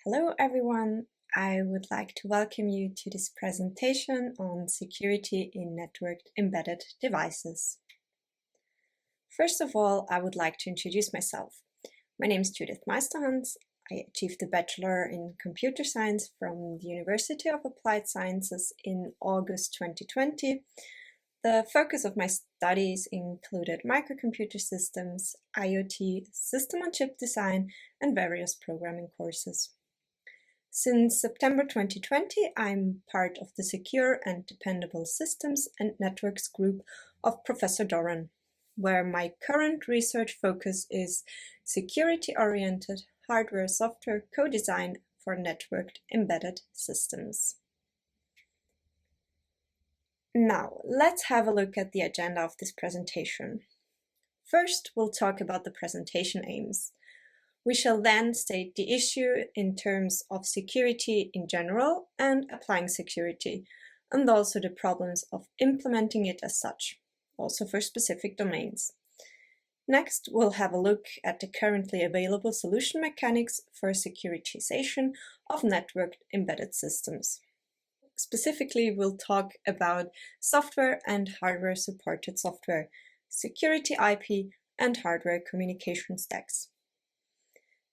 Hello everyone, I would like to welcome you to this presentation on security in networked embedded devices. First of all, I would like to introduce myself. My name is Judith Meisterhans. I achieved a Bachelor in Computer Science from the University of Applied Sciences in August 2020. The focus of my studies included microcomputer systems, IoT, system-on-chip design, and various programming courses. Since September 2020, I'm part of the Secure and Dependable Systems and Networks group of Professor Doran, where my current research focus is security-oriented hardware-software co-design for networked embedded systems. Now, let's have a look at the agenda of this presentation. First, we'll talk about the presentation aims. We shall then state the issue in terms of security in general and applying security, and also the problems of implementing it as such, also for specific domains. Next, we'll have a look at the currently available solution mechanics for securitization of networked embedded systems. Specifically, we'll talk about software and hardware-supported software, security IP, and hardware communication stacks.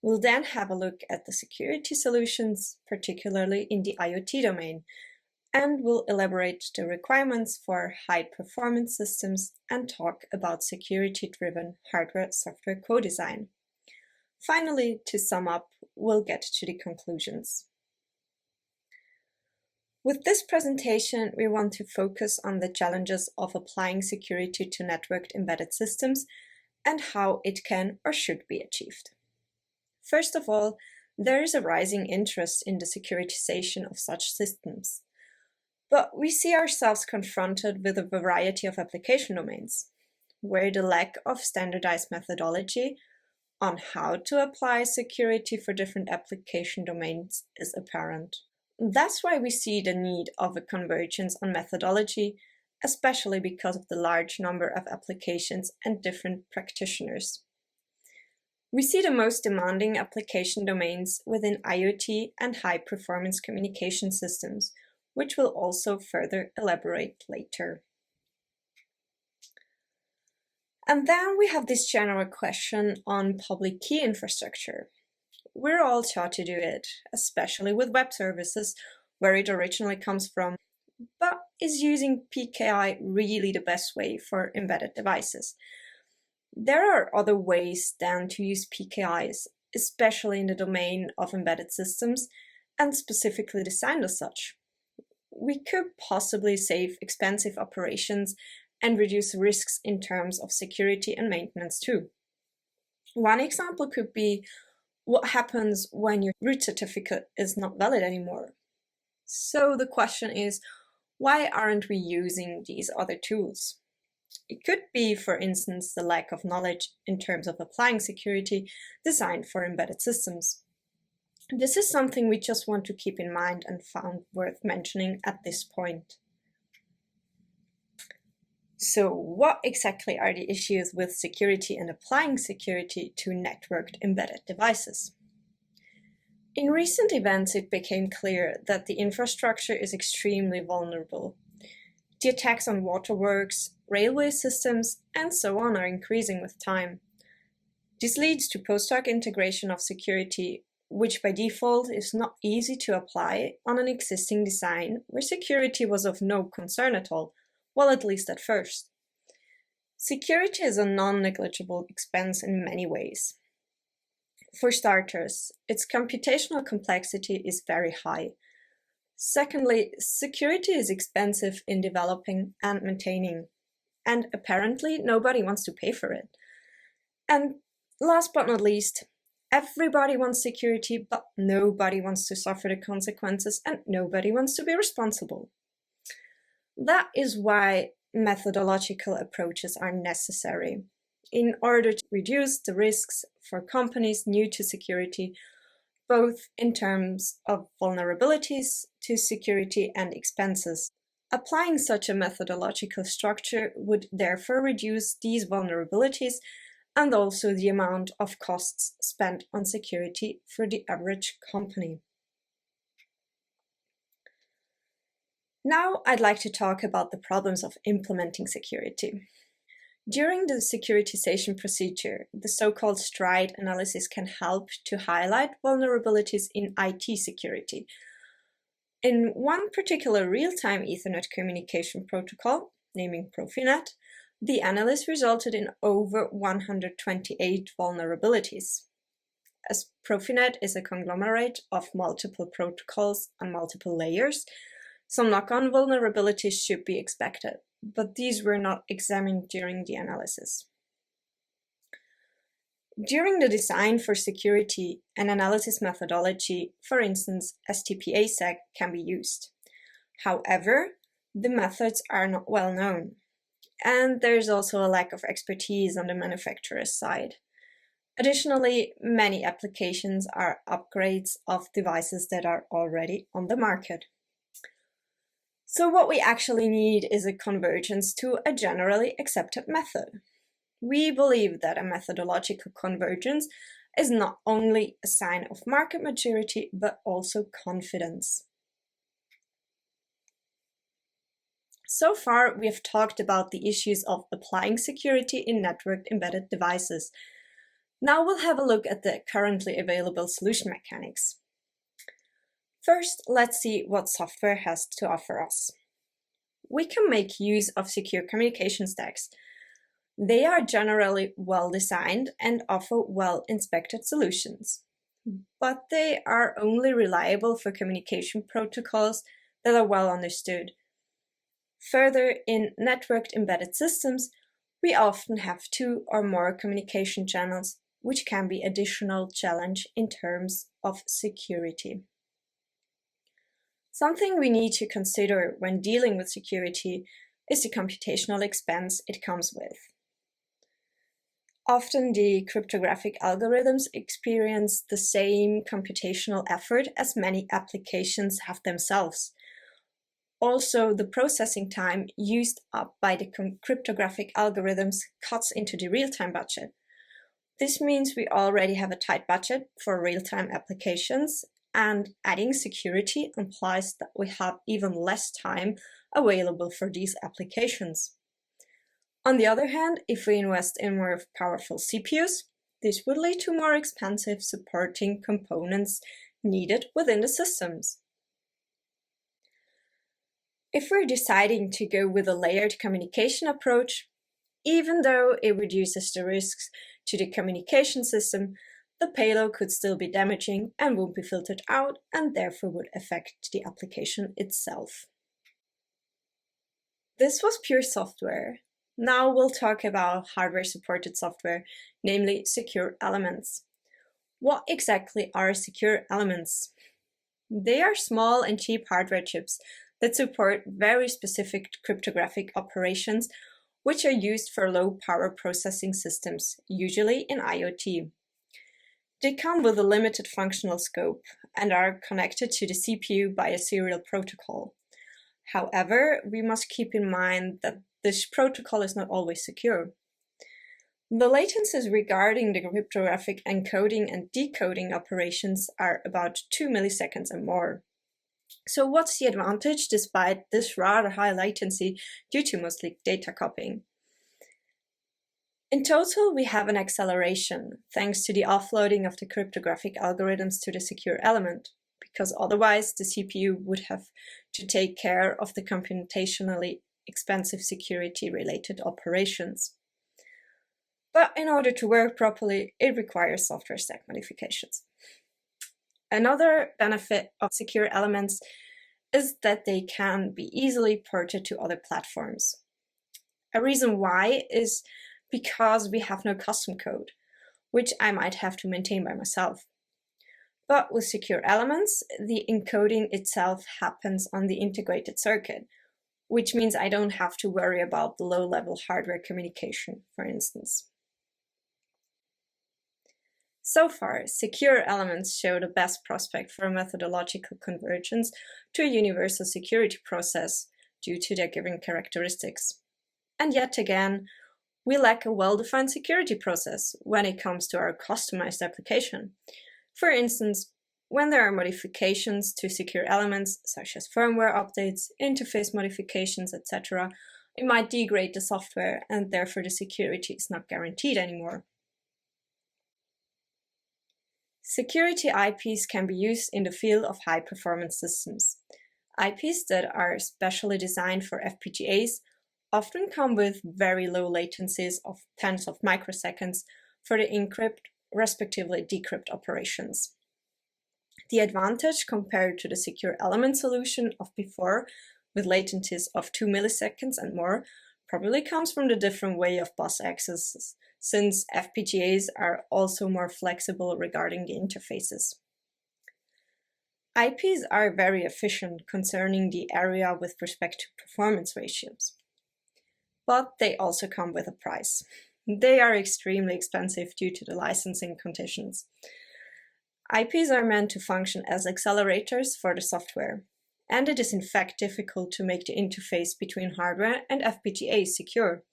We'll then have a look at the security solutions, particularly in the IoT domain, and we'll elaborate the requirements for high-performance systems and talk about security-driven hardware-software co-design. Finally, to sum up, we'll get to the conclusions. With this presentation, we want to focus on the challenges of applying security to networked embedded systems and how it can or should be achieved. First of all, there is a rising interest in the securitization of such systems. But we see ourselves confronted with a variety of application domains, where the lack of standardized methodology on how to apply security for different application domains is apparent. That's why we see the need of a convergence on methodology, especially because of the large number of applications and different practitioners. We see the most demanding application domains within IoT and high-performance communication systems, which we'll also further elaborate later. And then we have this general question on public key infrastructure. We're all taught to do it, especially with web services, where it originally comes from. But is using PKI really the best way for embedded devices? There are other ways than to use PKIs, especially in the domain of embedded systems and specifically designed as such. We could possibly save expensive operations and reduce risks in terms of security and maintenance too. One example could be what happens when your root certificate is not valid anymore. So the question is, why aren't we using these other tools? It could be, for instance, the lack of knowledge in terms of applying security designed for embedded systems. This is something we just want to keep in mind and found worth mentioning at this point. So, what exactly are the issues with security and applying security to networked embedded devices? In recent events, it became clear that the infrastructure is extremely vulnerable. The attacks on waterworks, railway systems, and so on are increasing with time. This leads to post-hoc integration of security, which by default is not easy to apply on an existing design where security was of no concern at all, well, at least at first. Security is a non-negligible expense in many ways. For starters, its computational complexity is very high. Secondly, security is expensive in developing and maintaining, and apparently nobody wants to pay for it. And last but not least, everybody wants security, but nobody wants to suffer the consequences and nobody wants to be responsible. That is why methodological approaches are necessary in order to reduce the risks for companies new to security, both in terms of vulnerabilities to security and expenses. Applying such a methodological structure would therefore reduce these vulnerabilities and also the amount of costs spent on security for the average company. Now I'd like to talk about the problems of implementing security. During the securitization procedure, the so-called stride analysis can help to highlight vulnerabilities in IT security. In one particular real-time Ethernet communication protocol, naming Profinet, the analysis resulted in over 128 vulnerabilities. As Profinet is a conglomerate of multiple protocols and multiple layers, some knock-on vulnerabilities should be expected, but these were not examined during the analysis. During the design for security, an analysis methodology, for instance STPASEC, can be used. However, the methods are not well known, and there's also a lack of expertise on the manufacturer's side. Additionally, many applications are upgrades of devices that are already on the market. So what we actually need is a convergence to a generally accepted method. We believe that a methodological convergence is not only a sign of market maturity, but also confidence. So far, we have talked about the issues of applying security in networked embedded devices. Now we'll have a look at the currently available solution mechanics. First, let's see what software has to offer us. We can make use of secure communication stacks. They are generally well designed and offer well-inspected solutions, but they are only reliable for communication protocols that are well understood. Further, in networked embedded systems, we often have 2 or more communication channels, which can be an additional challenge in terms of security. Something we need to consider when dealing with security is the computational expense it comes with. Often the cryptographic algorithms experience the same computational effort as many applications have themselves. Also, the processing time used up by the cryptographic algorithms cuts into the real-time budget. This means we already have a tight budget for real-time applications, and adding security implies that we have even less time available for these applications. On the other hand, if we invest in more powerful CPUs, this would lead to more expensive supporting components needed within the systems. If we're deciding to go with a layered communication approach, even though it reduces the risks to the communication system, the payload could still be damaging and won't be filtered out, and therefore would affect the application itself. This was pure software. Now we'll talk about hardware-supported software, namely secure elements. What exactly are secure elements? They are small and cheap hardware chips that support very specific cryptographic operations, which are used for low-power processing systems, usually in IoT. They come with a limited functional scope and are connected to the CPU by a serial protocol. However, we must keep in mind that this protocol is not always secure. The latencies regarding the cryptographic encoding and decoding operations are about 2 milliseconds and more. So what's the advantage despite this rather high latency due to mostly data copying? In total, we have an acceleration thanks to the offloading of the cryptographic algorithms to the secure element, because otherwise the CPU would have to take care of the computationally expensive security-related operations. But in order to work properly, it requires software stack modifications. Another benefit of secure elements is that they can be easily ported to other platforms. A reason why is because we have no custom code, which I might have to maintain by myself. But with secure elements, the encoding itself happens on the integrated circuit, which means I don't have to worry about the low-level hardware communication, for instance. So far, secure elements show the best prospect for a methodological convergence to a universal security process due to their given characteristics. And yet again, we lack a well-defined security process when it comes to our customized application. For instance, when there are modifications to secure elements, such as firmware updates, interface modifications, etc., it might degrade the software and therefore the security is not guaranteed anymore. Security IPs can be used in the field of high-performance systems. IPs that are specially designed for FPGAs often come with very low latencies of tens of microseconds for the encrypt, respectively decrypt operations. The advantage compared to the secure element solution of before, with latencies of 2 milliseconds and more, probably comes from the different way of bus accesses, since FPGAs are also more flexible regarding the interfaces. IPs are very efficient concerning the area with respect to performance ratios. But they also come with a price. They are extremely expensive due to the licensing conditions. IPs are meant to function as accelerators for the software, and it is in fact difficult to make the interface between hardware and FPGA secure.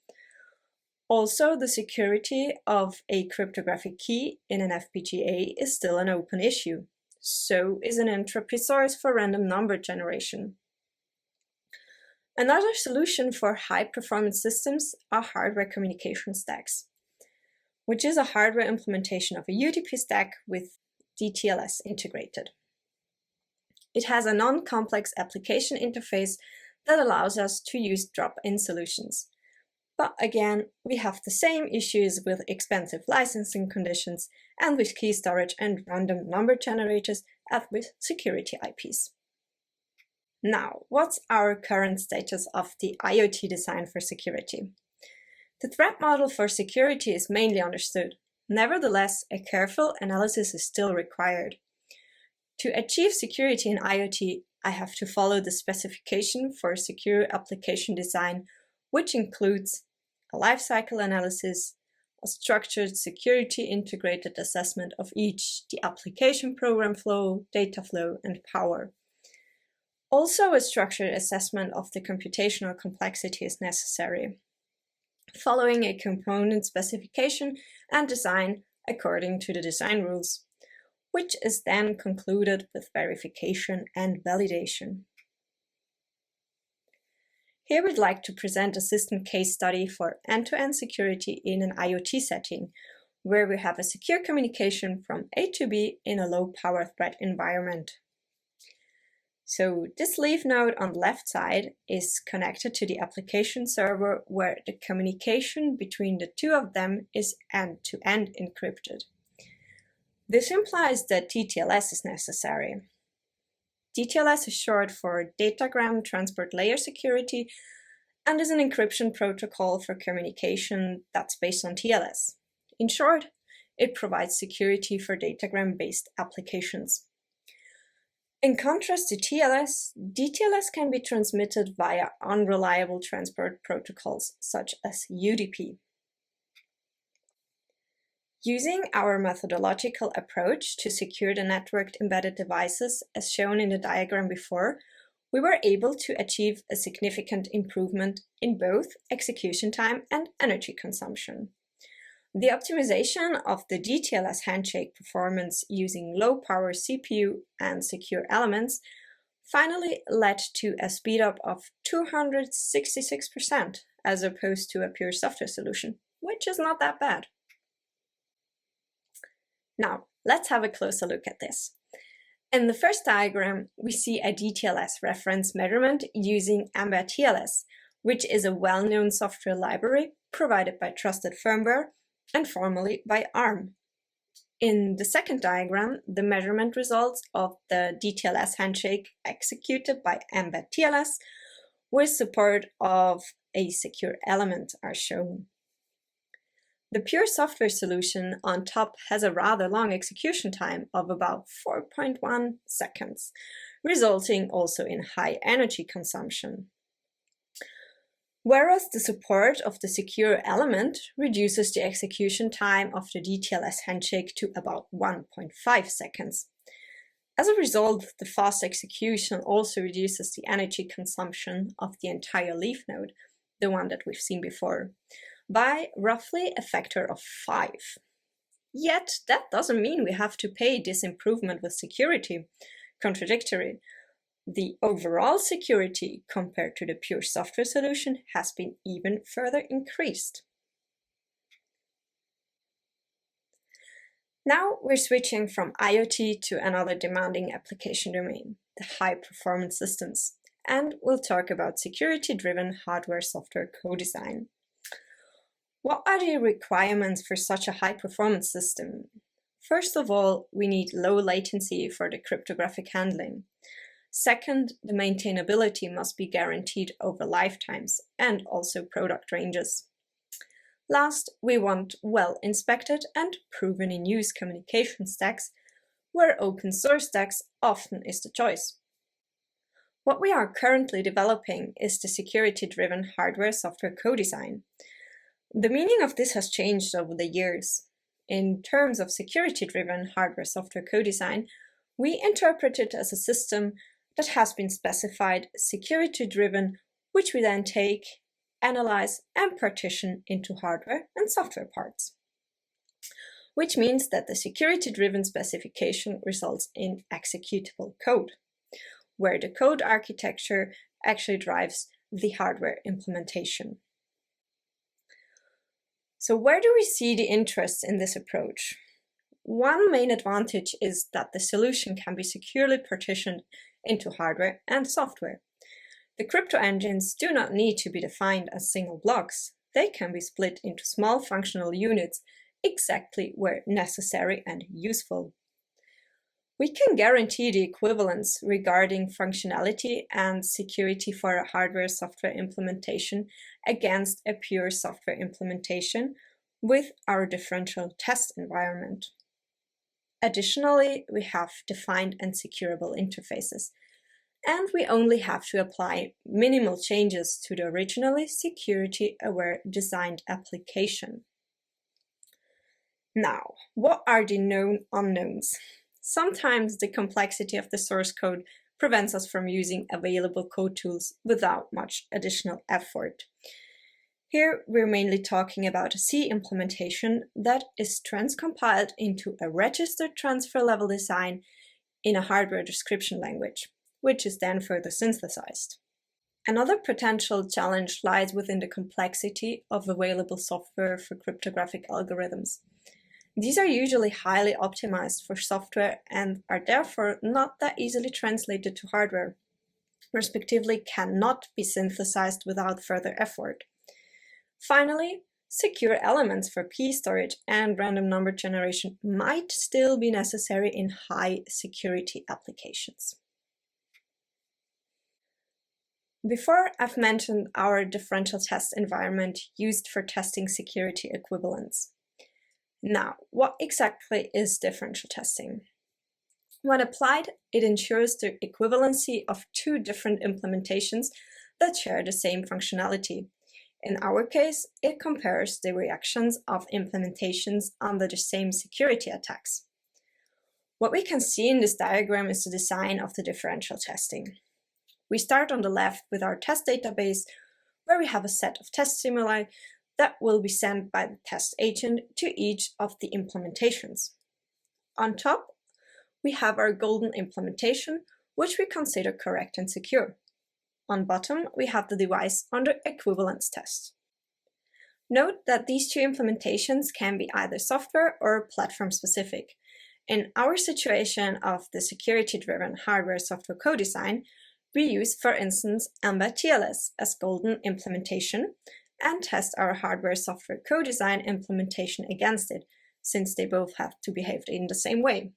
Also, the security of a cryptographic key in an FPGA is still an open issue. So is an entropy source for random number generation. Another solution for high-performance systems are hardware communication stacks, which is a hardware implementation of a UDP stack with DTLS integrated. It has a non-complex application interface that allows us to use drop-in solutions. But again, we have the same issues with expensive licensing conditions and with key storage and random number generators as with security IPs. Now, what's our current status of the IoT design for security? The threat model for security is mainly understood. Nevertheless, a careful analysis is still required. To achieve security in IoT, I have to follow the specification for secure application design, which includes a lifecycle analysis, a structured security integrated assessment of each, the application program flow, data flow, and power. Also, a structured assessment of the computational complexity is necessary, following a component specification and design according to the design rules, which is then concluded with verification and validation. Here we'd like to present a system case study for end-to-end security in an IoT setting, where we have a secure communication from A to B in a low-power threat environment. So this leaf node on the left side is connected to the application server, where the communication between the two of them is end-to-end encrypted. This implies that DTLS is necessary. DTLS is short for Datagram Transport Layer Security and is an encryption protocol for communication that's based on TLS. In short, it provides security for datagram-based applications. In contrast to TLS, DTLS can be transmitted via unreliable transport protocols such as UDP. Using our methodological approach to secure the networked embedded devices, as shown in the diagram before, we were able to achieve a significant improvement in both execution time and energy consumption. The optimization of the DTLS handshake performance using low-power CPU and secure elements finally led to a speedup of 266% as opposed to a pure software solution, which is not that bad. Now, let's have a closer look at this. In the first diagram, we see a DTLS reference measurement using AmberTLS, which is a well-known software library provided by Trusted Firmware and formerly by ARM. In the second diagram, the measurement results of the DTLS handshake executed by AmberTLS with support of a secure element are shown. The pure software solution on top has a rather long execution time of about 4.1 seconds, resulting also in high energy consumption. Whereas the support of the secure element reduces the execution time of the DTLS handshake to about 1.5 seconds. As a result, the fast execution also reduces the energy consumption of the entire leaf node, the one that we've seen before. by roughly a factor of 5. Yet that doesn't mean we have to pay this improvement with security. Contradictory. The overall security compared to the pure software solution has been even further increased. Now we're switching from IoT to another demanding application domain, the high-performance systems, and we'll talk about security-driven hardware-software co-design. What are the requirements for such a high-performance system? First of all, we need low latency for the cryptographic handling. Second, the maintainability must be guaranteed over lifetimes and also product ranges. Last, we want well-inspected and proven-in-use communication stacks, where open-source stacks often is the choice. What we are currently developing is the security-driven hardware-software co-design. The meaning of this has changed over the years. In terms of security-driven hardware-software co-design, we interpret it as a system that has been specified security-driven, which we then take, analyze, and partition into hardware and software parts. Which means that the security-driven specification results in executable code, where the code architecture actually drives the hardware implementation. So where do we see the interest in this approach? One main advantage is that the solution can be securely partitioned into hardware and software. The crypto engines do not need to be defined as single blocks. They can be split into small functional units exactly where necessary and useful. We can guarantee the equivalence regarding functionality and security for a hardware-software implementation against a pure software implementation with our differential test environment. Additionally, we have defined and securable interfaces, and we only have to apply minimal changes to the originally security-aware designed application. Now, what are the known unknowns? Sometimes the complexity of the source code prevents us from using available code tools without much additional effort. Here we're mainly talking about a C implementation that is transcompiled into a registered transfer level design in a hardware description language, which is then further synthesized. Another potential challenge lies within the complexity of available software for cryptographic algorithms. These are usually highly optimized for software and are therefore not that easily translated to hardware, respectively cannot be synthesized without further effort. Finally, secure elements for key storage and random number generation might still be necessary in high security applications. Before, I've mentioned our differential test environment used for testing security equivalence. Now, what exactly is differential testing? When applied, it ensures the equivalency of two different implementations that share the same functionality. In our case, it compares the reactions of implementations under the same security attacks. What we can see in this diagram is the design of the differential testing. We start on the left with our test database, where we have a set of test stimuli that will be sent by the test agent to each of the implementations. On top, we have our golden implementation, which we consider correct and secure. On bottom, we have the device under equivalence test. Note that these two implementations can be either software or platform specific. In our situation of the security-driven hardware-software co-design, we use, for instance, Ember TLS as golden implementation and test our hardware-software co-design implementation against it, since they both have to behave in the same way.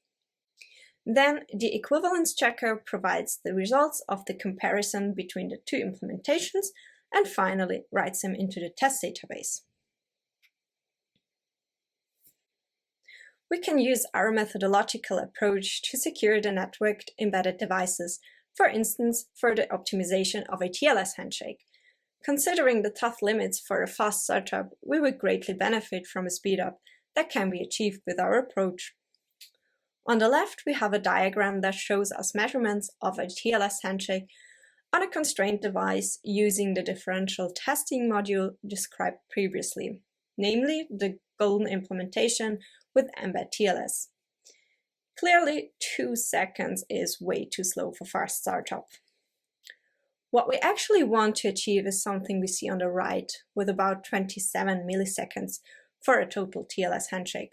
Then the equivalence checker provides the results of the comparison between the two implementations and finally writes them into the test database. We can use our methodological approach to secure the networked embedded devices, for instance, for the optimization of a TLS handshake. Considering the tough limits for a fast startup, we would greatly benefit from a speedup that can be achieved with our approach. On the left, we have a diagram that shows us measurements of a TLS handshake on a constrained device using the differential testing module described previously. namely the golden implementation with Embed TLS. Clearly, 2 seconds is way too slow for fast startup. What we actually want to achieve is something we see on the right, with about 27 milliseconds for a total TLS handshake.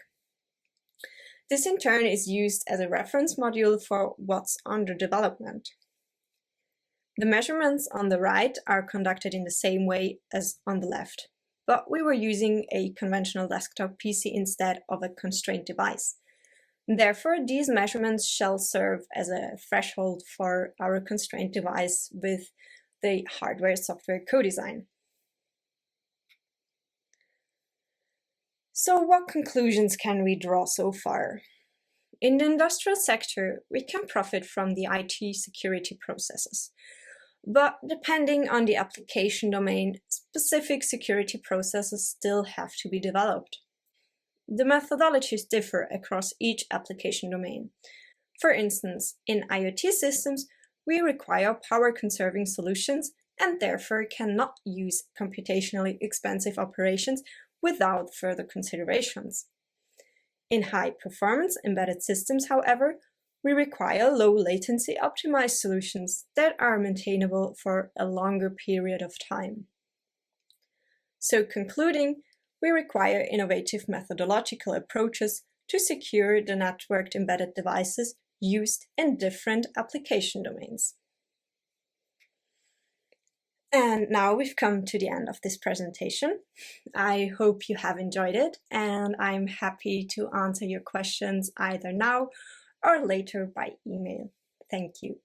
This in turn is used as a reference module for what's under development. The measurements on the right are conducted in the same way as on the left, but we were using a conventional desktop PC instead of a constrained device. Therefore, these measurements shall serve as a threshold for our constrained device with the hardware-software co-design. So what conclusions can we draw so far? In the industrial sector, we can profit from the IT security processes. But depending on the application domain, specific security processes still have to be developed. The methodologies differ across each application domain. For instance, in IoT systems, we require power-conserving solutions and therefore cannot use computationally expensive operations without further considerations. In high-performance embedded systems, however, we require low-latency optimized solutions that are maintainable for a longer period of time. So concluding, we require innovative methodological approaches to secure the networked embedded devices used in different application domains. And now we've come to the end of this presentation. I hope you have enjoyed it, and I'm happy to answer your questions either now or later by email. Thank you.